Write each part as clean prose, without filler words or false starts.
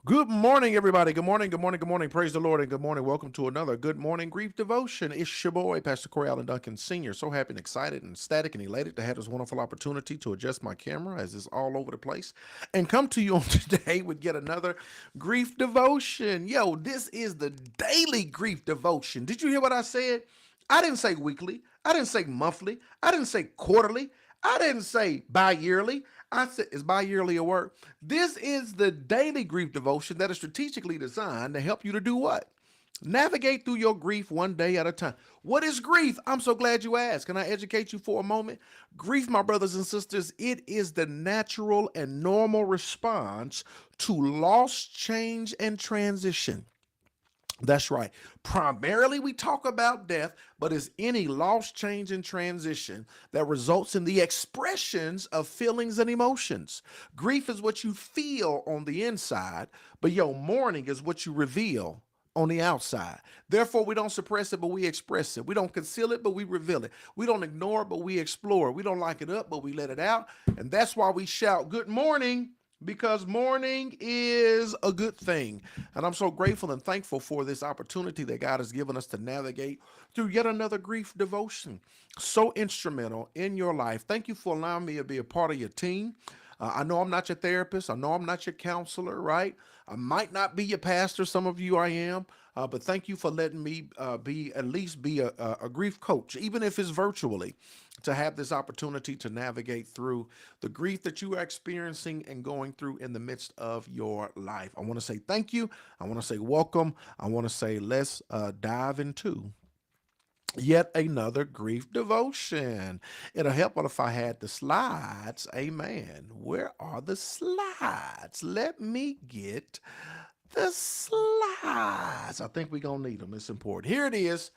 Good morning, everybody. Good morning, good morning, good morning. Praise the Lord and good morning. Welcome to another Good Morning Grief Devotion. It's your boy, Pastor Corey Allen Duncan Sr. So happy and excited and ecstatic and elated to have this wonderful opportunity to adjust my camera as it's all over the place and come to you on today with yet another grief devotion. Yo, this is the daily grief devotion. Did you hear what I said? I didn't say weekly. I didn't say monthly. I didn't say quarterly. I didn't say bi-yearly. I said, is bi-yearly a word? This is the daily grief devotion that is strategically designed to help you to do what? Navigate through your grief one day at a time. What is grief? I'm so glad you asked. Can I educate you for a moment? Grief, my brothers and sisters, it is the natural and normal response to loss, change, and transition. That's right. Primarily, we talk about death, but it's any loss, change, and transition that results in the expressions of feelings and emotions. Grief is what you feel on the inside, but your mourning is what you reveal on the outside. Therefore, we don't suppress it, but we express it. We don't conceal it, but we reveal it. We don't ignore it, but we explore. We don't like it up, but we let it out. And that's why we shout, "Good morning," because mourning is a good thing. And I'm so grateful and thankful for this opportunity that God has given us to navigate through yet another grief devotion. So instrumental in your life. Thank you for allowing me to be a part of your team. I know I'm not your therapist. I know I'm not your counselor, right? I might not be your pastor. Some of you I am. But thank you for letting me be at least be a grief coach, even if it's virtually, to have this opportunity to navigate through the grief that you are experiencing and going through in the midst of your life. I want to say thank you. I want to say welcome. I want to say let's dive into yet another grief devotion. It'll help if I had the slides. Amen. Where are the slides? Let me get the slides. I think we're going to need them. It's important. Here it is.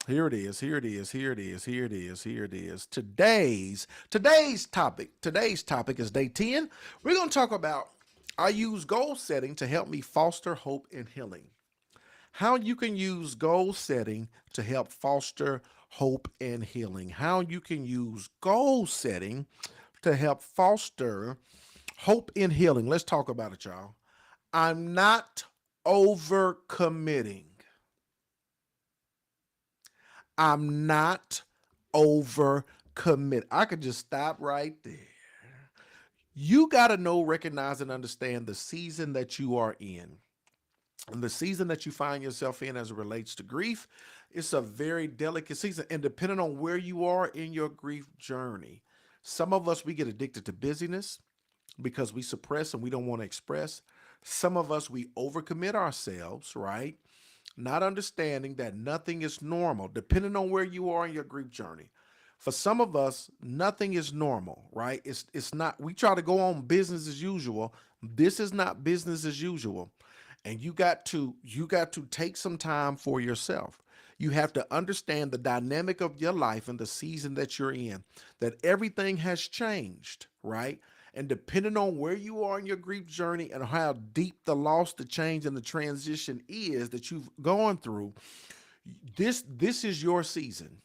Here it is. Here it is. Here it is. Here it is. Here it is. Today's topic. Today's topic is day 10. We're going to talk about I use goal setting to help me foster hope and healing. How you can use goal setting to help foster hope and healing. How you can use goal setting to help foster hope and healing. Let's talk about it, y'all. I'm not overcommitting. I'm not overcommit. I could just stop right there. You got to know, recognize, and understand the season that you are in. And the season that you find yourself in as it relates to grief, it's a very delicate season. And depending on where you are in your grief journey, some of us, we get addicted to busyness because we suppress and we don't want to express. Some of us, we overcommit ourselves, right? Not understanding that nothing is normal, depending on where you are in your grief journey. For some of us, nothing is normal, right? It's not. We try to go on business as usual. This is not business as usual, and you got to take some time for yourself. You have to understand the dynamic of your life and the season that you're in. That everything has changed, right? And depending on where you are in your grief journey and how deep the loss, the change, and the transition is that you've gone through, this is your season,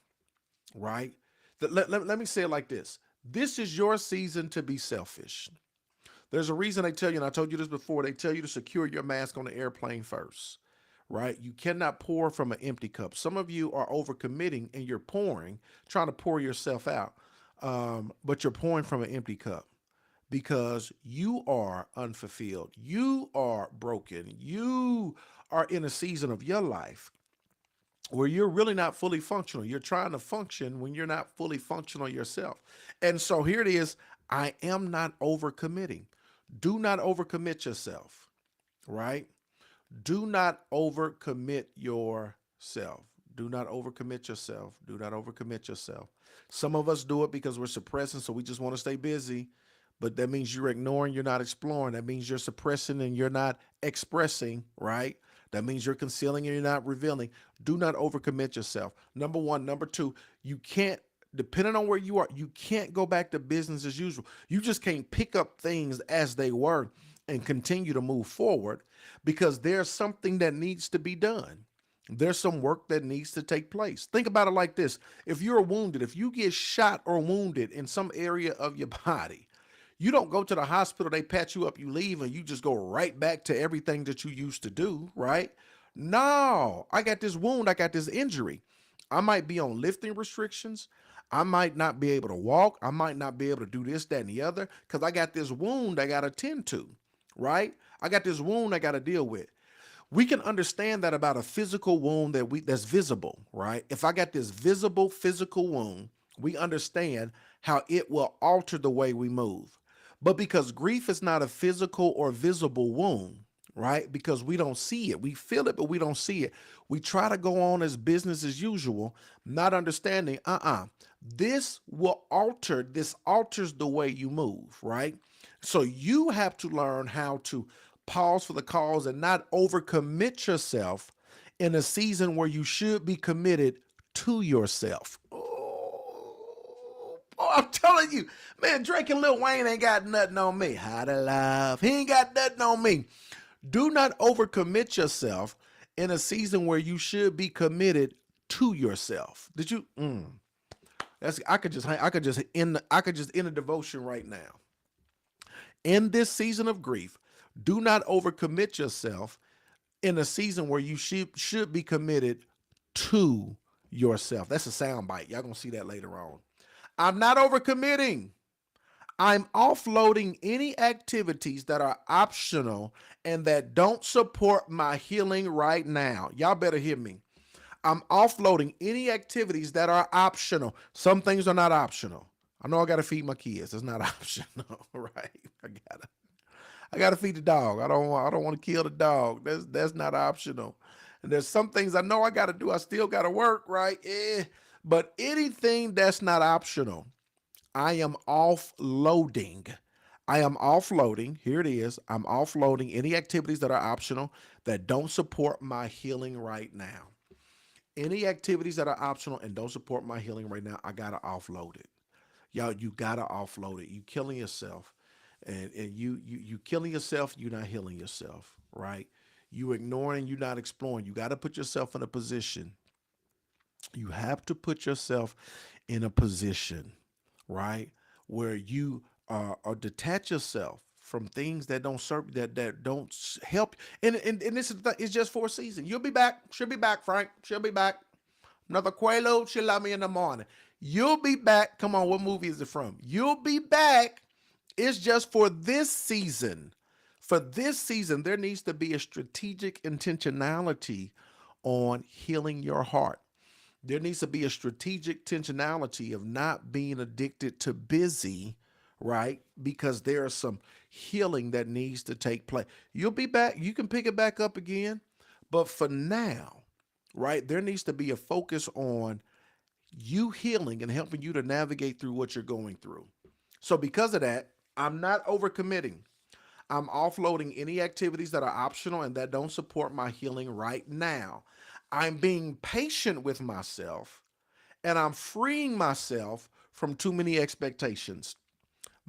right? Let me say it like this. This is your season to be selfish. There's a reason they tell you, and I told you this before, they tell you to secure your mask on the airplane first, right? You cannot pour from an empty cup. Some of you are overcommitting and you're pouring, trying to pour yourself out, but you're pouring from an empty cup because you are unfulfilled. You are broken. You are in a season of your life where you're really not fully functional. You're trying to function when you're not fully functional yourself. And so here it is. I am not overcommitting. Do not overcommit yourself, right? Do not overcommit yourself. Do not overcommit yourself. Do not overcommit yourself. Some of us do it because we're suppressing, so we just want to stay busy. But that means you're ignoring, you're not exploring. That means you're suppressing and you're not expressing, right? That means you're concealing and you're not revealing. Do not overcommit yourself. Number one. Number two, you can't, depending on where you are, you can't go back to business as usual. You just can't pick up things as they were and continue to move forward because there's something that needs to be done. There's some work that needs to take place. Think about it like this. If you're wounded, if you get shot or wounded in some area of your body, You don't go to the hospital, they pat you up, you leave, and you just go right back to everything that you used to do, right? No, I got this wound, I got this injury. I might be on lifting restrictions. I might not be able to walk. I might not be able to do this, that, and the other because I got this wound I got to tend to, right? I got this wound I got to deal with. We can understand that about a physical wound that's visible, right? If I got this visible physical wound, we understand how it will alter the way we move. But because grief is not a physical or visible wound, right? Because we don't see it. We feel it, but we don't see it. We try to go on as business as usual, not understanding, this alters the way you move, right? So you have to learn how to pause for the cause and not overcommit yourself in a season where you should be committed to yourself. Oh, I'm telling you, man, Drake and Lil Wayne ain't got nothing on me. How to love. He ain't got nothing on me. Do not overcommit yourself in a season where you should be committed to yourself. Did you? That's I could just end a devotion right now. In this season of grief, do not overcommit yourself in a season where you should be committed to yourself. That's a sound bite. Y'all gonna see that later on. I'm not overcommitting. I'm offloading any activities that are optional and that don't support my healing right now. Y'all better hear me. I'm offloading any activities that are optional. Some things are not optional. I know I gotta feed my kids. It's not optional, right? I gotta feed the dog. I don't want to kill the dog. That's not optional. And there's some things I know I gotta do. I still gotta work, right? But anything that's not optional, I am offloading. I am offloading. Here it is. I'm offloading any activities that are optional that don't support my healing right now. Any activities that are optional and don't support my healing right now, I gotta offload it. Y'all, you gotta offload it. You killing yourself, and you killing yourself. You're not healing yourself, right? You ignoring. You're not exploring. You got to put yourself in a position. You have to put yourself in a position, right, where you or detach yourself from things that don't serve that don't help. And this is it's just for a season. You'll be back. She'll be back, Frank. She'll be back. Another Quaalude, she'll love me in the morning. You'll be back. Come on, what movie is it from? You'll be back. It's just for this season. For this season, there needs to be a strategic intentionality on healing your heart. There needs to be a strategic intentionality of not being addicted to busy, right? Because there is some healing that needs to take place. You'll be back. You can pick it back up again. But for now, right, there needs to be a focus on you healing and helping you to navigate through what you're going through. So because of that, I'm not overcommitting. I'm offloading any activities that are optional and that don't support my healing right now. I'm being patient with myself and I'm freeing myself from too many expectations.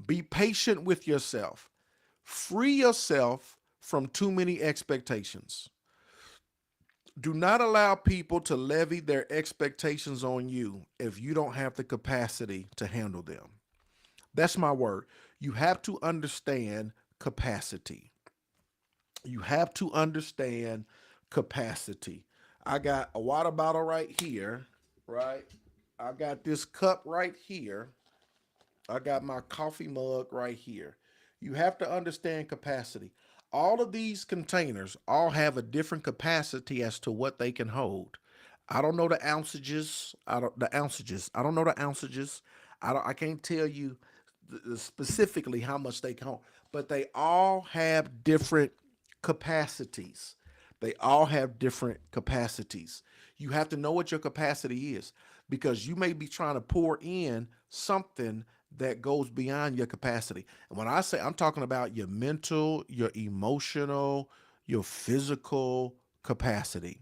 Be patient with yourself. Free yourself from too many expectations. Do not allow people to levy their expectations on you if you don't have the capacity to handle them. That's my word. You have to understand capacity. You have to understand capacity. I got a water bottle right here, right? I got this cup right here. I got my coffee mug right here. You have to understand capacity. All of these containers all have a different capacity as to what they can hold. I don't know the ounces. I don't know the ounces. I can't tell you specifically how much they can hold, but they all have different capacities. They all have different capacities. You have to know what your capacity is because you may be trying to pour in something that goes beyond your capacity. And when I say I'm talking about your mental, your emotional, your physical capacity.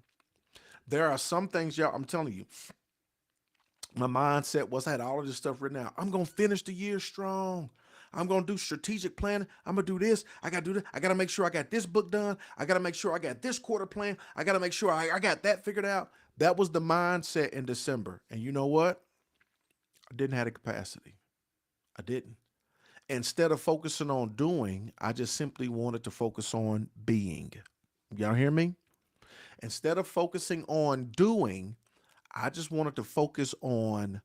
There are some things, y'all, I'm telling you, my mindset was I had all of this stuff written out. I'm gonna finish the year strong. I'm gonna do strategic planning. I'm gonna do this. I gotta do this. I gotta make sure I got this book done. I gotta make sure I got this quarter plan. I gotta make sure I got that figured out. That was the mindset in December. And you know what? I didn't have the capacity. I didn't. Instead of focusing on doing, I just simply wanted to focus on being. Y'all hear me? Instead of focusing on doing, I just wanted to focus on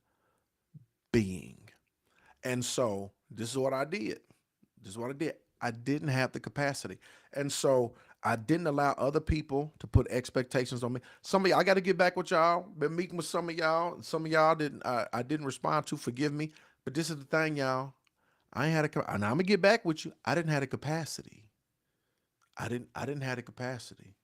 being. And so this is what I did. This is what I did. I didn't have the capacity. And so I didn't allow other people to put expectations on me. Some of y'all, I got to get back with y'all. Been meeting with some of y'all. Some of y'all didn't. I didn't respond to. Forgive me. But this is the thing, y'all. I ain't had a. And I'm gonna get back with you. I didn't have the capacity. I didn't have the capacity.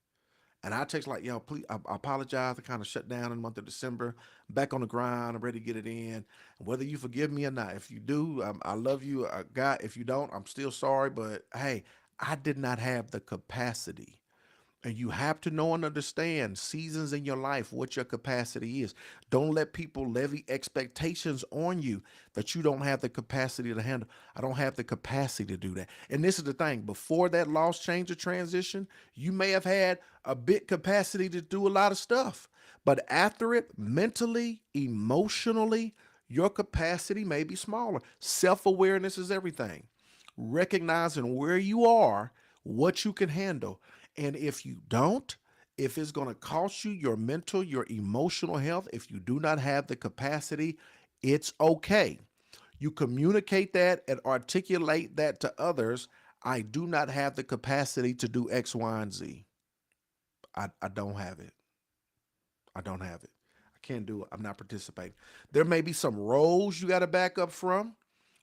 And I text like, yo, please, I apologize. I kind of shut down in the month of December. I'm back on the grind. I'm ready to get it in. Whether you forgive me or not, if you do, I love you, God. If you don't, I'm still sorry. But hey, I did not have the capacity. And you have to know and understand seasons in your life, what your capacity is. Don't let people levy expectations on you that you don't have the capacity to handle. I don't have the capacity to do that. And this is the thing, before that loss, change, or transition, you may have had a bit capacity to do a lot of stuff. But after it, mentally, emotionally, your capacity may be smaller. Self-awareness is everything, recognizing where you are, what you can handle. And if you don't, if it's going to cost you your mental, your emotional health, if you do not have the capacity, it's okay. You communicate that and articulate that to others. I do not have the capacity to do X, Y, and Z. I don't have it. I don't have it. I can't do it. I'm not participating. There may be some roles you got to back up from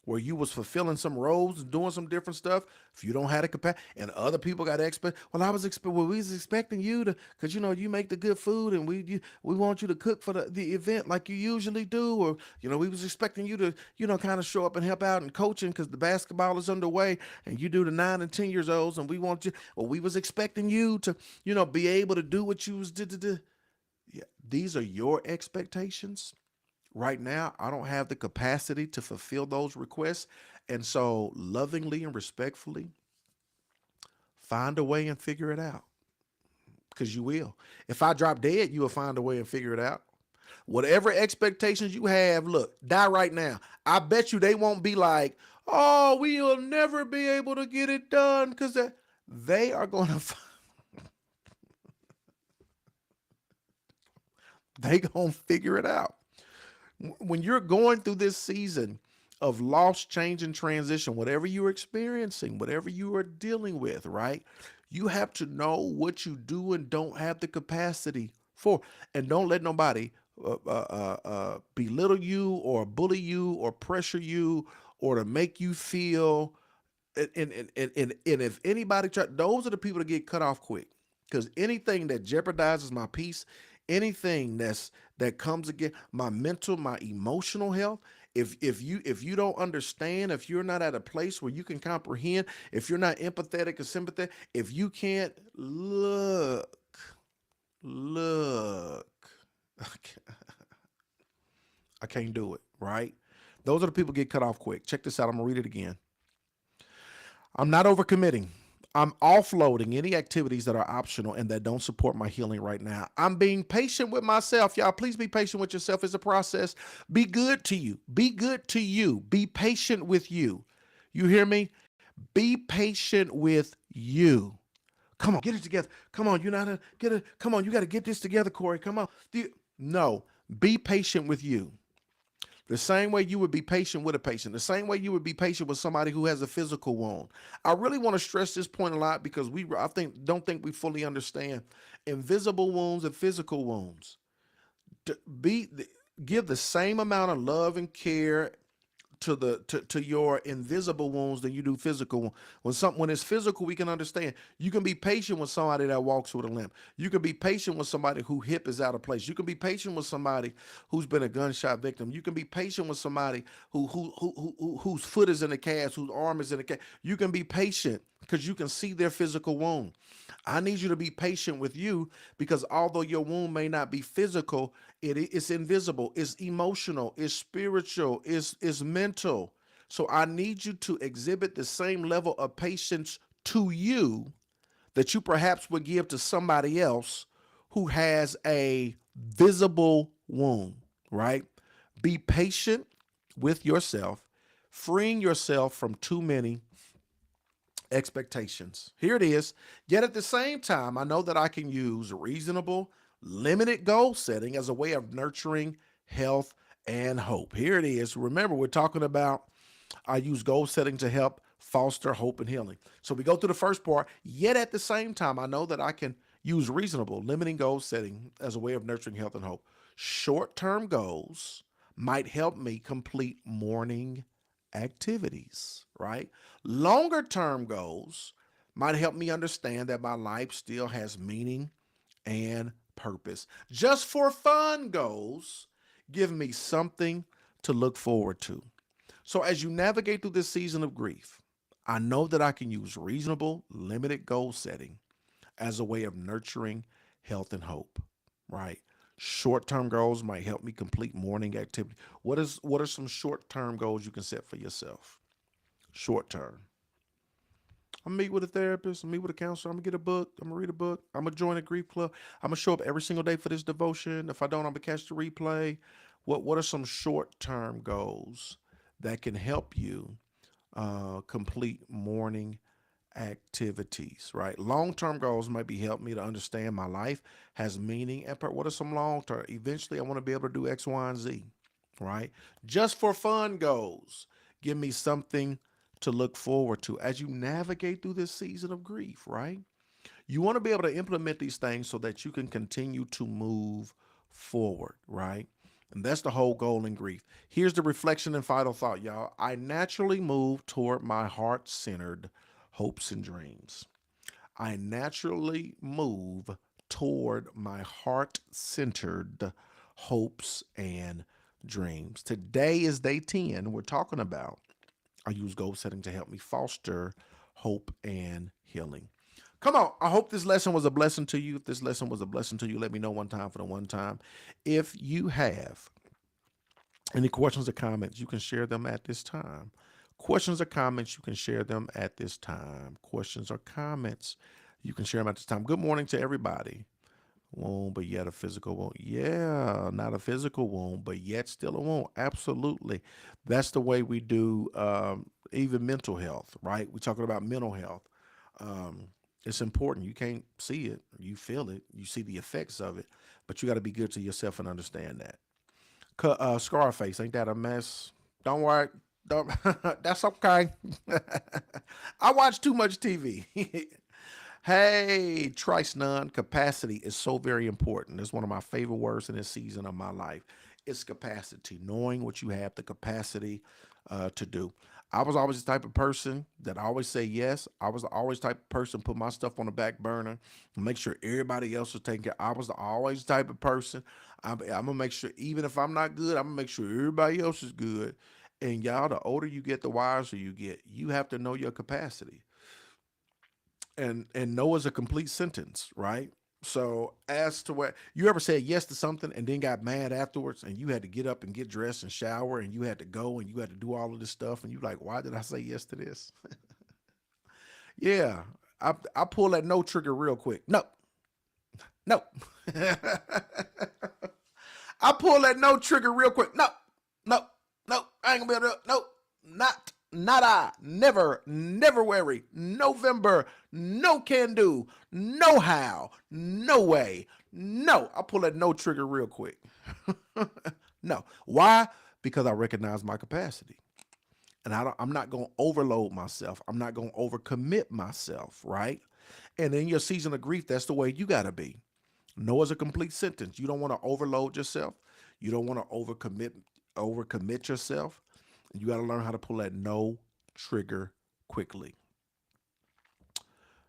where you was fulfilling some roles and doing some different stuff. If you don't have the capacity, and other people got to expect, well, we was expecting you to, because you make the good food, and we want you to cook for the event like you usually do, or we was expecting you to kind of show up and help out in coaching because the basketball is underway, and you do the 9 and 10 years olds, and we want you, or we was expecting you to be able to do what you was did. Yeah, these are your expectations. Right now, I don't have the capacity to fulfill those requests. And so, lovingly and respectfully, find a way and figure it out, because you will. If I drop dead, you will find a way and figure it out. Whatever expectations you have, look, die right now. I bet you they won't be like, oh, we'll never be able to get it done, because they are going to, they going to figure it out. When you're going through this season of loss, change, and transition, whatever you're experiencing, whatever you are dealing with, right? You have to know what you do and don't have the capacity for. And don't let nobody belittle you or bully you or pressure you or to make you feel. And if anybody those are the people that get cut off quick, because anything that jeopardizes my peace, anything that comes against my mental, my emotional health, if you don't understand, if you're not at a place where you can comprehend, if you're not empathetic or sympathetic, if you can't look, I can't do it, right? Those are the people get cut off quick. Check this out. I'm gonna read it again. I'm not overcommitting. I'm offloading any activities that are optional and that don't support my healing right now. I'm being patient with myself. Y'all, please be patient with yourself. It's a process. Be good to you. Be good to you. Be patient with you. You hear me? Be patient with you. Come on, get it together. Come on, you're not a get it. Come on, you got to get this together, Corey. Come on. No, be patient with you. The same way you would be patient with a patient, the same way you would be patient with somebody who has a physical wound. I really want to stress this point a lot because don't think we fully understand invisible wounds and physical wounds. To be Give the same amount of love and care to your invisible wounds than you do physical. When it's physical, we can understand. You can be patient with somebody that walks with a limp. You can be patient with somebody whose hip is out of place. You can be patient with somebody who's been a gunshot victim. You can be patient with somebody whose foot is in a cast, whose arm is in a cast. You can be patient because you can see their physical wound. I need you to be patient with you because although your wound may not be physical, it's invisible, it's emotional, it's spiritual, it's mental. So I need you to exhibit the same level of patience to you that you perhaps would give to somebody else who has a visible wound, right? Be patient with yourself. freeing yourself from too many expectations. Here it is. Yet at the same time, I know that I can use reasonable, limited goal setting as a way of nurturing health and hope. Here it is. Remember, we're talking about I use goal setting to help foster hope and healing. So we go through the first part. Yet at the same time, I know that I can use reasonable, limiting goal setting as a way of nurturing health and hope. Short term goals might help me complete morning activities, right? Longer term goals might help me understand that my life still has meaning and purpose. Just for fun goals give me something to look forward to. So as you navigate through this season of grief, I know that I can use reasonable, limited goal setting as a way of nurturing health and hope, right? Short-term goals might help me complete morning activity. What are some short-term goals you can set for yourself? Short term. I'm gonna meet with a therapist, I'm gonna meet with a counselor, I'm gonna get a book, I'm gonna read a book, I'm gonna join a grief club, I'm gonna show up every single day for this devotion. If I don't, I'm gonna catch the replay. What are some short-term goals that can help you complete morning activities, right? Long-term goals might be help me to understand my life has meaning. And what are some long-term? Eventually, I want to be able to do X, Y, and Z, right? Just for fun goals. Give me something to look forward to as you navigate through this season of grief, right? You want to be able to implement these things so that you can continue to move forward, right? And that's the whole goal in grief. Here's the reflection and final thought, y'all. I naturally move toward my heart centered hopes and dreams. I naturally move toward my heart centered hopes and dreams. Today is day 10. We're talking about I use goal setting to help me foster hope and healing. Come on. I hope this lesson was a blessing to you. If this lesson was a blessing to you, let me know one time for the one time. If you have any questions or comments, you can share them at this time. Questions or comments, you can share them at this time. Questions or comments, you can share them at this time. Good morning to everybody. Wound, but yet a physical wound. Yeah, not a physical wound, but yet still a wound. Absolutely. That's the way we do even mental health, right? We're talking about mental health. Um, it's important. You can't see it, you feel it, you see the effects of it, but you got to be good to yourself and understand that. Scarface, ain't that a mess? Don't worry. Don't, that's okay. I watch too much TV. Hey, Trice Nunn, capacity is so very important. It's one of my favorite words in this season of my life. It's capacity, knowing what you have the capacity to do. I was always the type of person that I always say yes. I was always the type of person put my stuff on the back burner and make sure everybody else was taken care. I was always the type of person. I'm gonna make sure even if I'm not good, I'm gonna make sure everybody else is good. And y'all, the older you get, the wiser you get. You have to know your capacity and no is a complete sentence, right? So as to what you ever said yes to something and then got mad afterwards and you had to get up and get dressed and shower and you had to go and you had to do all of this stuff and you like, why did I say yes to this? Yeah. I pull that no trigger real quick. No, no. I pull that no trigger real quick. No, no, no. I ain't gonna be able to. No, not I. Never, never worry. November. No can do. No how. No way. No. I pull that no trigger real quick. No. Why? Because I recognize my capacity. And I'm not going to overload myself. I'm not going to overcommit myself, right? And in your season of grief, that's the way you got to be. No is a complete sentence. You don't want to overload yourself. You don't want to overcommit yourself. You got to learn how to pull that no trigger quickly.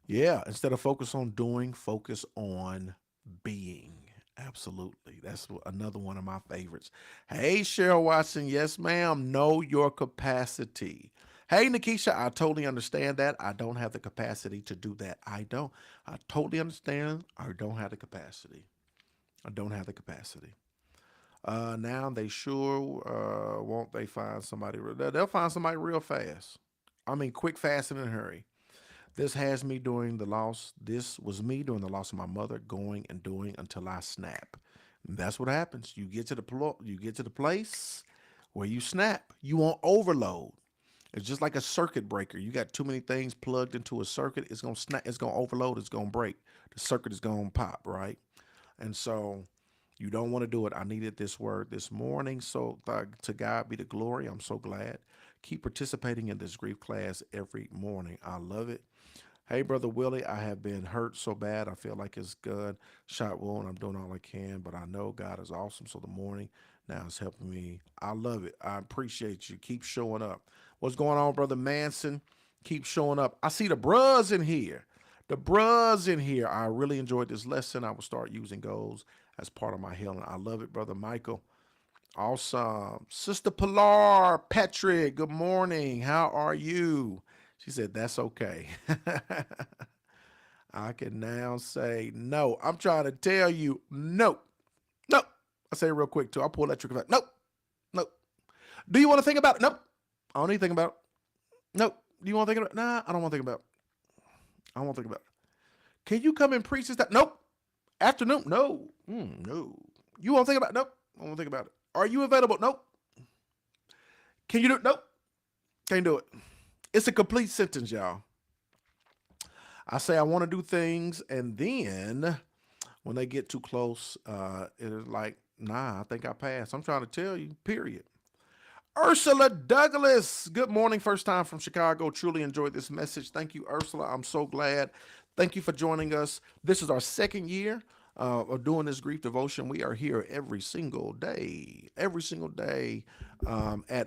Yeah, instead of focus on doing, focus on being. Absolutely. That's another one of my favorites. Hey, Cheryl Watson. Yes, ma'am. Know your capacity. Hey, Nikisha, I totally understand that. I don't have the capacity to do that. I don't. I totally understand. I don't have the capacity. I don't have the capacity. Now they sure won't they find somebody. They'll find somebody real fast. I mean, quick, fast, and in a hurry. This was me during the loss of my mother, going and doing until I snap. And that's what happens. You get to the place where you snap. You won't overload. It's just like a circuit breaker. You got too many things plugged into a circuit, it's gonna snap, it's gonna overload, it's gonna break. The circuit is gonna pop, right? And so you don't want to do it. I needed this word this morning. So to God be the glory. I'm so glad. Keep participating in this grief class every morning. I love it. Hey, Brother Willie, I have been hurt so bad. I feel like it's good. Shot wound. I'm doing all I can, but I know God is awesome. So the morning now is helping me. I love it. I appreciate you. Keep showing up. What's going on, Brother Manson? Keep showing up. I see the bros in here. The bros in here. I really enjoyed this lesson. I will start using goals as part of my healing. I love it, Brother Michael. Awesome. Sister Pilar Patrick, good morning. How are you? She said, that's okay. I can now say no. I'm trying to tell you, no. No. I say it real quick too. I'll pull that trick back. Nope. Nope. Do you want to think about it? Nope. I don't need to think about it. Nope. Do you want to think about it? Nah, I don't want to think about it. I don't want to think about it. Can you come and preach this? Nope. Afternoon? No. No. You want to think about it? Nope. I don't want to think about it. Are you available? Nope. Can you do it? Nope. Can't do it. It's a complete sentence, y'all. I say I want to do things, and then when they get too close, it is like, nah, I think I passed. I'm trying to tell you, period. Ursula Douglas, good morning. First time from Chicago. Truly enjoyed this message. Thank you, Ursula. I'm so glad. Thank you for joining us. This is our second year of doing this grief devotion. We are here every single day at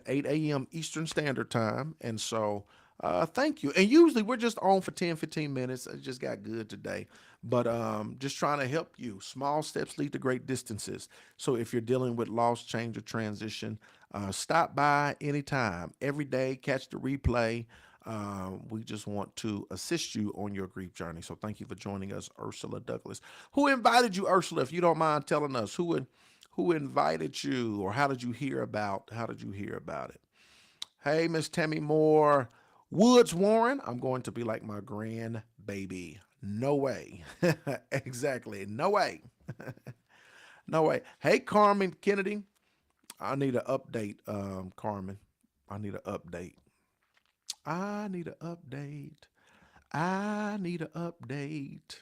8 a.m. Eastern Standard Time. And so thank you. And usually we're just on for 10, 15 minutes. It just got good today. But just trying to help you. Small steps lead to great distances. So if you're dealing with loss, change, or transition, stop by anytime, every day, catch the replay. We just want to assist you on your grief journey. So thank you for joining us, Ursula Douglas. Who invited you, Ursula? If you don't mind telling us who invited you, or how did you hear about it? Hey, Miss Tammy Moore, Woods Warren. I'm going to be like my grandbaby. No way. Exactly. No way. No way. Hey, Carmen Kennedy. I need an update, Carmen. I need an update. I need an update. I need an update.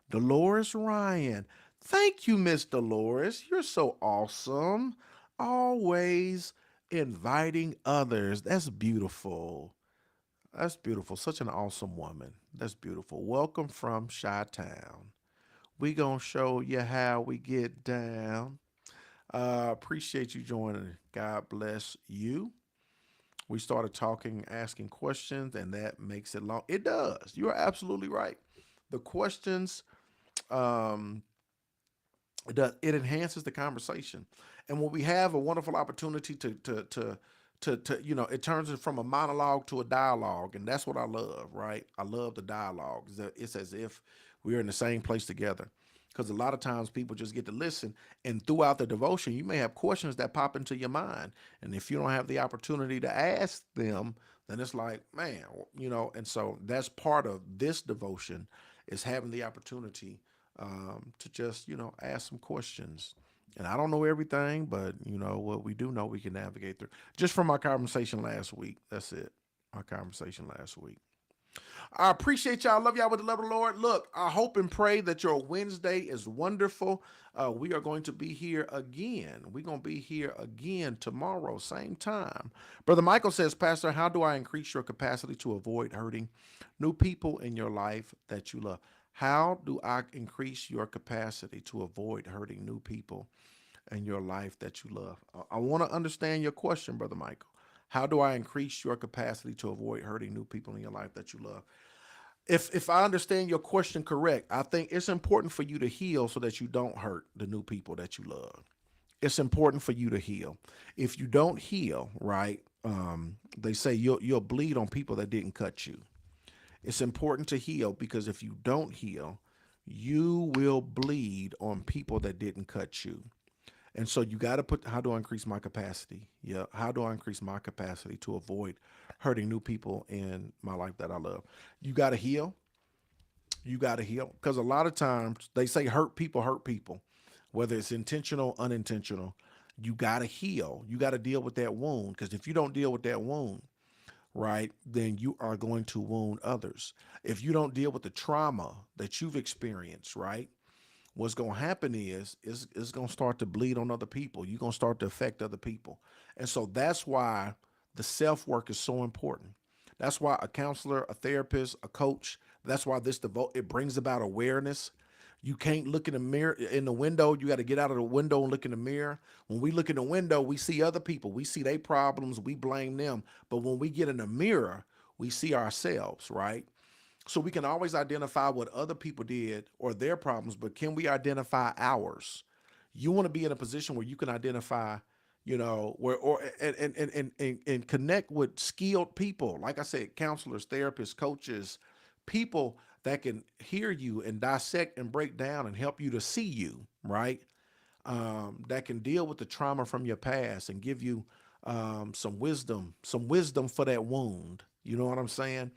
Dolores Ryan. Thank you, Miss Dolores. You're so awesome. Always inviting others. That's beautiful. That's beautiful. Such an awesome woman. That's beautiful. Welcome from Chi-Town. We gonna show you how we get down. Appreciate you joining. God bless you. We started talking, asking questions, and that makes it long. It does. You are absolutely right. The questions, um, it enhances the conversation, and when we have a wonderful opportunity to it turns it from a monologue to a dialogue, and that's what I love. Right? I love the dialogue. It's as if we're in the same place together. Because a lot of times people just get to listen, and throughout the devotion, you may have questions that pop into your mind, and if you don't have the opportunity to ask them, then it's like, man, And so that's part of this devotion, is having the opportunity to just ask some questions. And I don't know everything, but what we do know, we can navigate through. Just from my conversation last week, that's it. My conversation last week. I appreciate y'all. Love y'all with the love of the Lord. Look, I hope and pray that your Wednesday is wonderful. We are going to be here again. We're going to be here again tomorrow, same time. Brother Michael says, Pastor, how do I increase your capacity to avoid hurting new people in your life that you love? How do I increase your capacity to avoid hurting new people in your life that you love? I want to understand your question, Brother Michael. How do I increase your capacity to avoid hurting new people in your life that you love? If I understand your question correct, I think it's important for you to heal so that you don't hurt the new people that you love. It's important for you to heal. If you don't heal, right, they say you'll bleed on people that didn't cut you. It's important to heal, because if you don't heal, you will bleed on people that didn't cut you. And so you got to put, how do I increase my capacity? Yeah. How do I increase my capacity to avoid hurting new people in my life that I love? You got to heal. You got to heal. Because a lot of times they say hurt people, whether it's intentional, unintentional. You got to heal. You got to deal with that wound, because if you don't deal with that wound, right, then you are going to wound others. If you don't deal with the trauma that you've experienced, right, what's going to happen is it's going to start to bleed on other people. You're going to start to affect other people. And so that's why the self work is so important. That's why a counselor, a therapist, a coach, that's why this devote it brings about awareness. You can't look in the mirror in the window. You got to get out of the window and look in the mirror. When we look in the window, we see other people. We see their problems. We blame them. But when we get in the mirror, we see ourselves, right? So we can always identify what other people did or their problems, but can we identify ours? You want to be in a position where you can identify, where or and connect with skilled people. Like I said, counselors, therapists, coaches, people that can hear you and dissect and break down and help you to see you, right? That can deal with the trauma from your past and give you some wisdom for that wound. You know what I'm saying?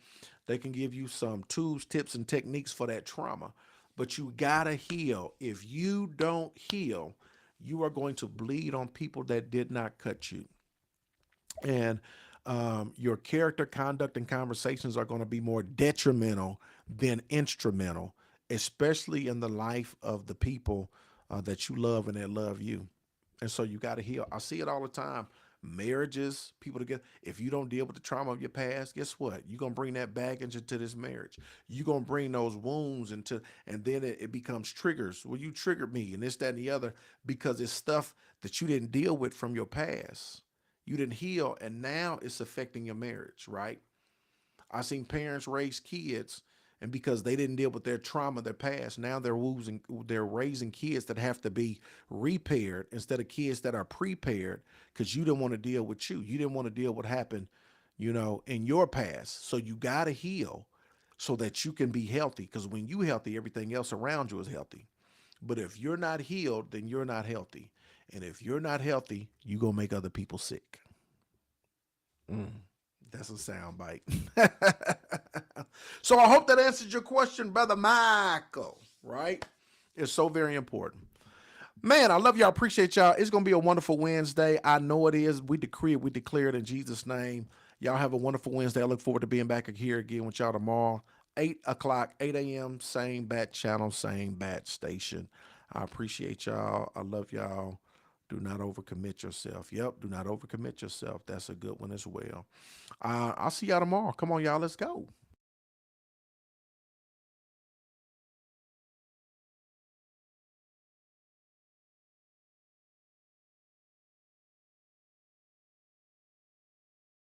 They can give you some tools, tips, and techniques for that trauma. But you gotta heal. If you don't heal, you are going to bleed on people that did not cut you. And your character, conduct, and conversations are going to be more detrimental than instrumental, especially in the life of the people that you love and that love you. And so you got to heal. I see it all the time. Marriages, people together. If you don't deal with the trauma of your past, guess what? You're gonna bring that baggage into this marriage. You're gonna bring those wounds into, and then it becomes triggers. Well, you triggered me, and this, that, and the other, because it's stuff that you didn't deal with from your past. You didn't heal, and now it's affecting your marriage, right? I've seen parents raise kids, and because they didn't deal with their trauma, their past, now they're raising kids that have to be repaired instead of kids that are prepared because you didn't want to deal with you. You didn't want to deal with what happened, in your past. So you got to heal so that you can be healthy. Because when you healthy, everything else around you is healthy. But if you're not healed, then you're not healthy. And if you're not healthy, you're going to make other people sick. That's a sound bite. So I hope that answers your question, Brother Michael, right? It's so very important. Man, I love y'all. Appreciate y'all. It's going to be a wonderful Wednesday. I know it is. We decree it. We declare it in Jesus' name. Y'all have a wonderful Wednesday. I look forward to being back here again with y'all tomorrow. 8 o'clock, 8 a.m., same bat channel, same bat station. I appreciate y'all. I love y'all. Do not overcommit yourself. Yep, do not overcommit yourself. That's a good one as well. I'll see y'all tomorrow. Come on, y'all. Let's go.